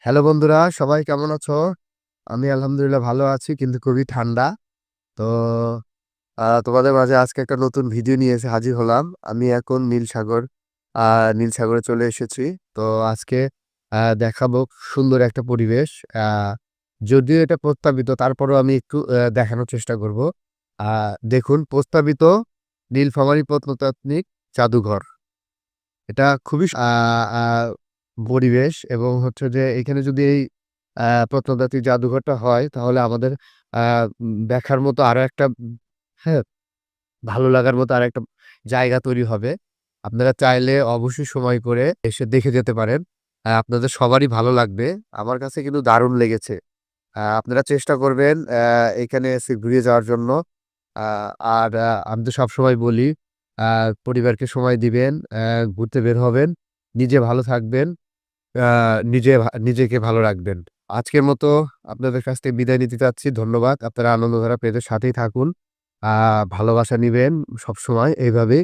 Hello বন্ধুরা, সবাই কেমন আছো? আমি আলহামদুলিল্লাহ ভালো আছি কিন্তু খুবই ঠান্ডা। তো তোমাদের মাঝে আজকে একটা নতুন ভিডিও নিয়ে এসে হাজির হলাম। আমি এখন আ নীল সাগরে চলে এসেছি। তো আজকে দেখাবো সুন্দর একটা পরিবেশ। আ যদিও এটা প্রস্তাবিত তারপরেও আমি একটু দেখানোর চেষ্টা করব। আ দেখুন প্রস্তাবিত নীলফামারী প্রত্নতাত্ত্বিক জাদুঘর। এটা খুবই আ আ পরিবেশ এবং হচ্ছে যে এখানে যদি এই প্রত্নতাত্ত্বিক জাদুঘরটা হয় তাহলে আমাদের আ দেখার মতো আরো একটা হ্যাঁ, ভালো লাগার মতো আরেকটা জায়গা তৈরি হবে। আপনারা চাইলে অবশ্যই সময় করে এসে দেখে যেতে পারেন। আপনাদের সবারই ভালো লাগবে। আমার কাছে কিন্তু দারুণ লেগেছে। আপনারা চেষ্টা করবেন এখানে এসে ঘুরে যাওয়ার জন্য। আ আর আমি তো সবসময় বলি আ পরিবারকে সময় দিবেন, ঘুরতে বের হবেন, নিজে ভালো থাকবেন, আ নিজেকে ভালো রাখবেন। আজকের মতো আপনাদের কাছ থেকে বিদায় নিতে চাচ্ছি। ধন্যবাদ। আপনারা আনন্দধারা পেজের সাথেই থাকুন। আ ভালোবাসা নিবেন সবসময় এইভাবেই।